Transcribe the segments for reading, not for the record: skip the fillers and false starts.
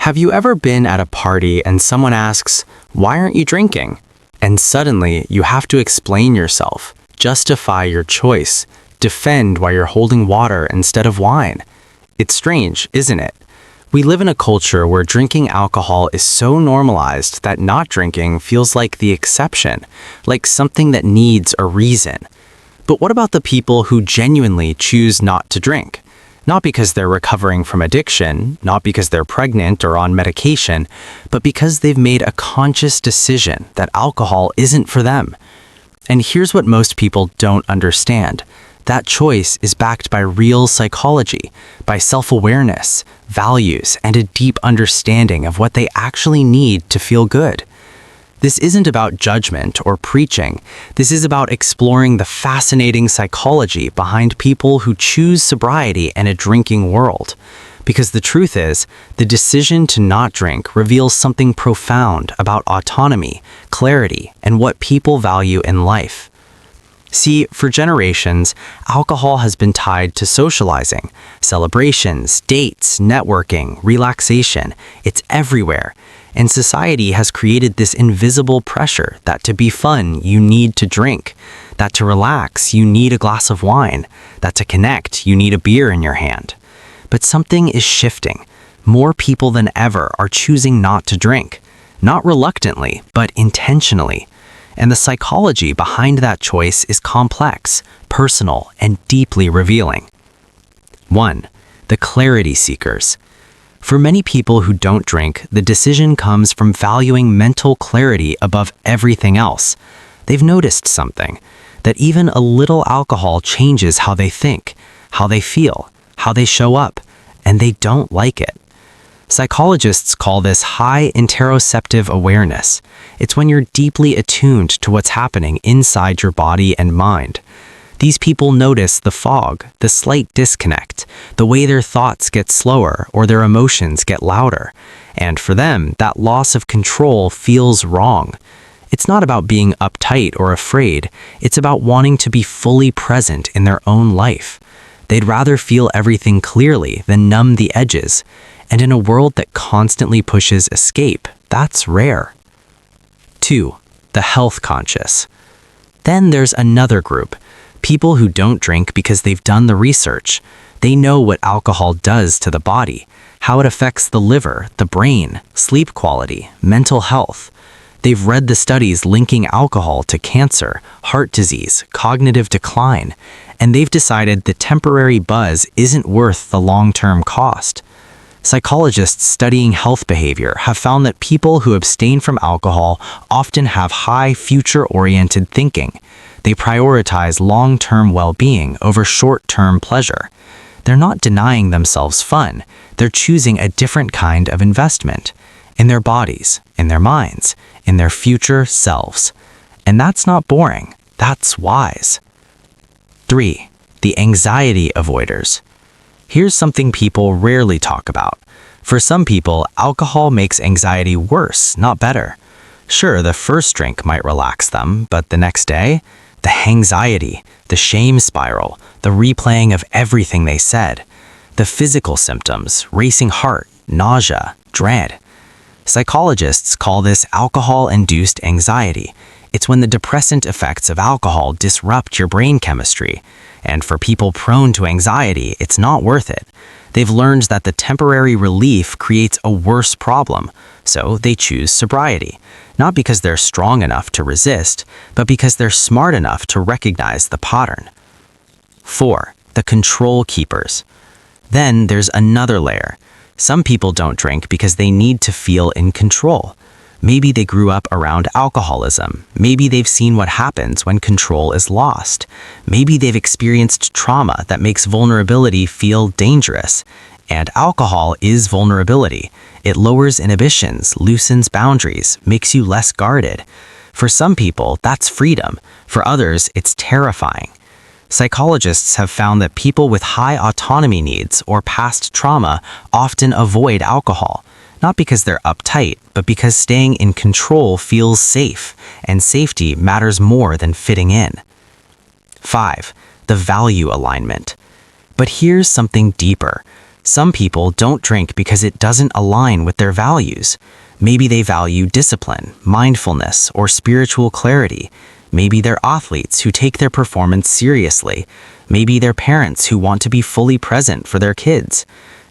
Have you ever been at a party and someone asks, "Why aren't you drinking?" And suddenly you have to explain yourself, justify your choice, defend why you're holding water instead of wine? It's strange, isn't it? We live in a culture where drinking alcohol is so normalized that not drinking feels like the exception, like something that needs a reason. But what about the people who genuinely choose not to drink? Not because they're recovering from addiction, not because they're pregnant or on medication, but because they've made a conscious decision that alcohol isn't for them. And here's what most people don't understand. That choice is backed by real psychology, by self-awareness, values, and a deep understanding of what they actually need to feel good. This isn't about judgment or preaching. This is about exploring the fascinating psychology behind people who choose sobriety in a drinking world. Because the truth is, the decision to not drink reveals something profound about autonomy, clarity, and what people value in life. See, for generations, alcohol has been tied to socializing, celebrations, dates, networking, relaxation. It's everywhere. And society has created this invisible pressure that to be fun, you need to drink, that to relax, you need a glass of wine, that to connect, you need a beer in your hand. But something is shifting. More people than ever are choosing not to drink, not reluctantly, but intentionally. And the psychology behind that choice is complex, personal, and deeply revealing. 1. The clarity seekers. For many people who don't drink, the decision comes from valuing mental clarity above everything else. They've noticed something, that even a little alcohol changes how they think, how they feel, how they show up, and they don't like it. Psychologists call this high interoceptive awareness. It's when you're deeply attuned to what's happening inside your body and mind. These people notice the fog, the slight disconnect, the way their thoughts get slower or their emotions get louder. And for them, that loss of control feels wrong. It's not about being uptight or afraid. It's about wanting to be fully present in their own life. They'd rather feel everything clearly than numb the edges. And in a world that constantly pushes escape, that's rare. 2. The health conscious. Then there's another group. People who don't drink because they've done the research. They know what alcohol does to the body, how it affects the liver, the brain, sleep quality, mental health. They've read the studies linking alcohol to cancer, heart disease, cognitive decline, and they've decided the temporary buzz isn't worth the long-term cost. Psychologists studying health behavior have found that people who abstain from alcohol often have high future-oriented thinking. They prioritize long-term well-being over short-term pleasure. They're not denying themselves fun. They're choosing a different kind of investment in their bodies, in their minds, in their future selves. And that's not boring. That's wise. 3. The anxiety avoiders. Here's something people rarely talk about. For some people, alcohol makes anxiety worse, not better. Sure, the first drink might relax them, but the next day, the anxiety, the shame spiral, the replaying of everything they said, the physical symptoms, racing heart, nausea, dread. Psychologists call this alcohol-induced anxiety. It's when the depressant effects of alcohol disrupt your brain chemistry. And for people prone to anxiety, it's not worth it. They've learned that the temporary relief creates a worse problem, so they choose sobriety. Not because they're strong enough to resist, but because they're smart enough to recognize the pattern. 4. The control keepers. Then there's another layer. Some people don't drink because they need to feel in control. Maybe they grew up around alcoholism. Maybe they've seen what happens when control is lost. Maybe they've experienced trauma that makes vulnerability feel dangerous. And alcohol is vulnerability. It lowers inhibitions, loosens boundaries, makes you less guarded. For some people, that's freedom. For others, it's terrifying. Psychologists have found that people with high autonomy needs or past trauma often avoid alcohol. Not because they're uptight, but because staying in control feels safe, and safety matters more than fitting in. 5. The value alignment. But here's something deeper. Some people don't drink because it doesn't align with their values. Maybe they value discipline, mindfulness, or spiritual clarity. Maybe they're athletes who take their performance seriously. Maybe they're parents who want to be fully present for their kids.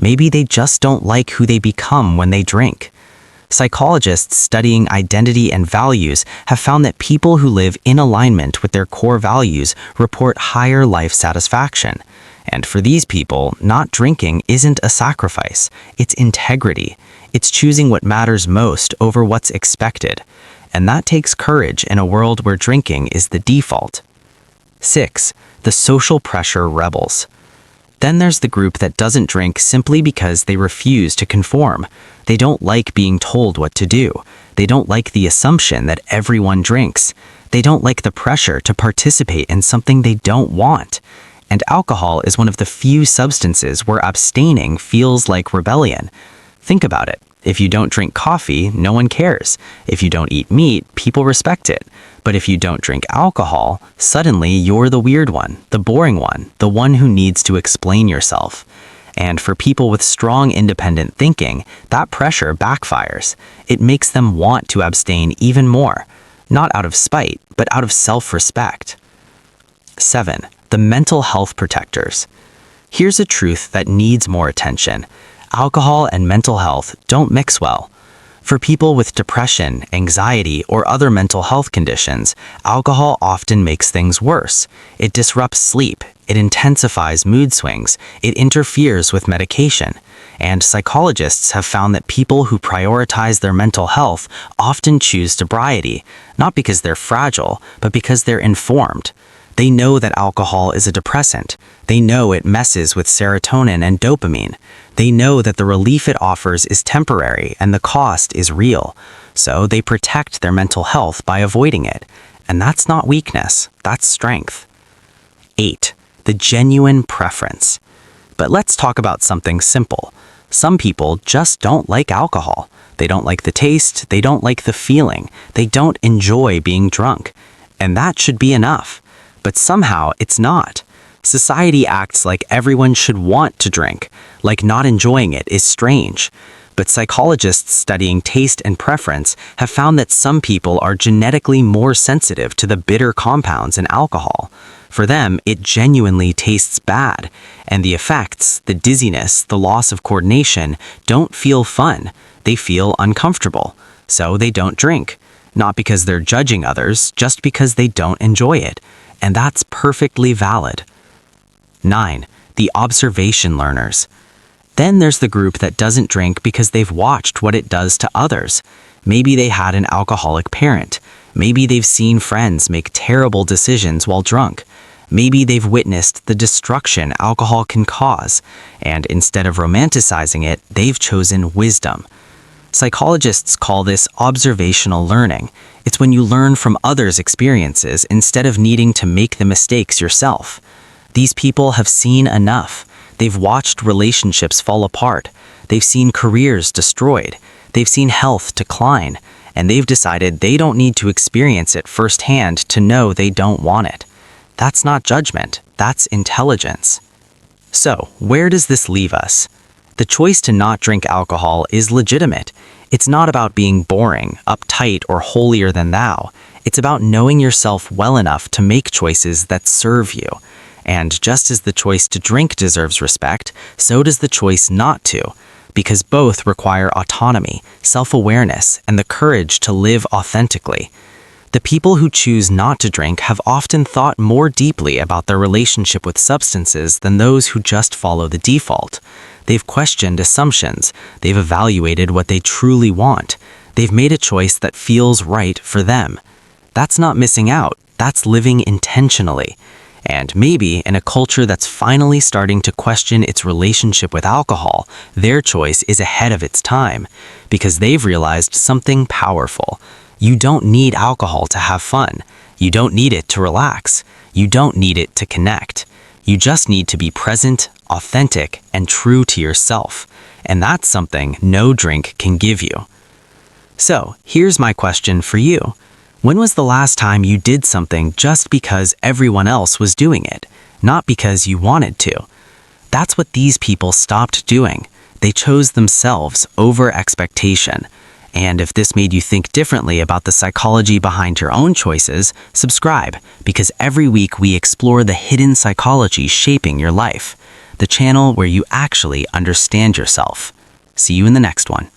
Maybe they just don't like who they become when they drink. Psychologists studying identity and values have found that people who live in alignment with their core values report higher life satisfaction. And for these people, not drinking isn't a sacrifice, it's integrity. It's choosing what matters most over what's expected. And that takes courage in a world where drinking is the default. 6. The social pressure rebels. Then there's the group that doesn't drink simply because they refuse to conform. They don't like being told what to do. They don't like the assumption that everyone drinks. They don't like the pressure to participate in something they don't want. And alcohol is one of the few substances where abstaining feels like rebellion. Think about it. If you don't drink coffee, no one cares. If you don't eat meat, people respect it. But if you don't drink alcohol, suddenly you're the weird one, the boring one, the one who needs to explain yourself. And for people with strong independent thinking, that pressure backfires. It makes them want to abstain even more, not out of spite, but out of self-respect. 7. The mental health protectors. Here's a truth that needs more attention. Alcohol and mental health don't mix well. For people with depression, anxiety, or other mental health conditions, alcohol often makes things worse. It disrupts sleep, it intensifies mood swings, it interferes with medication. And psychologists have found that people who prioritize their mental health often choose sobriety, not because they're fragile, but because they're informed. They know that alcohol is a depressant. They know it messes with serotonin and dopamine. They know that the relief it offers is temporary and the cost is real. So they protect their mental health by avoiding it. And that's not weakness, that's strength. 8. The genuine preference. But let's talk about something simple. Some people just don't like alcohol. They don't like the taste, they don't like the feeling, they don't enjoy being drunk. And that should be enough. But somehow it's not. Society acts like everyone should want to drink, like not enjoying it is strange. But psychologists studying taste and preference have found that some people are genetically more sensitive to the bitter compounds in alcohol. For them, it genuinely tastes bad, and the effects, the dizziness, the loss of coordination, don't feel fun. They feel uncomfortable. So they don't drink. Not because they're judging others, just because they don't enjoy it. And that's perfectly valid. 9. The observation learners. Then there's the group that doesn't drink because they've watched what it does to others. Maybe they had an alcoholic parent. Maybe they've seen friends make terrible decisions while drunk. Maybe they've witnessed the destruction alcohol can cause, and instead of romanticizing it, they've chosen wisdom. Psychologists call this observational learning. It's when you learn from others' experiences instead of needing to make the mistakes yourself. These people have seen enough. They've watched relationships fall apart. They've seen careers destroyed. They've seen health decline. And they've decided they don't need to experience it firsthand to know they don't want it. That's not judgment. That's intelligence. So, where does this leave us? The choice to not drink alcohol is legitimate. It's not about being boring, uptight, or holier than thou. It's about knowing yourself well enough to make choices that serve you. And just as the choice to drink deserves respect, so does the choice not to, because both require autonomy, self-awareness, and the courage to live authentically. The people who choose not to drink have often thought more deeply about their relationship with substances than those who just follow the default. They've questioned assumptions. They've evaluated what they truly want. They've made a choice that feels right for them. That's not missing out. That's living intentionally. And maybe in a culture that's finally starting to question its relationship with alcohol, their choice is ahead of its time, because they've realized something powerful. You don't need alcohol to have fun. You don't need it to relax. You don't need it to connect. You just need to be present, authentic, and true to yourself. And that's something no drink can give you. So, here's my question for you. When was the last time you did something just because everyone else was doing it, not because you wanted to? That's what these people stopped doing. They chose themselves over expectation. And if this made you think differently about the psychology behind your own choices, subscribe, because every week we explore the hidden psychology shaping your life, the channel where you actually understand yourself. See you in the next one.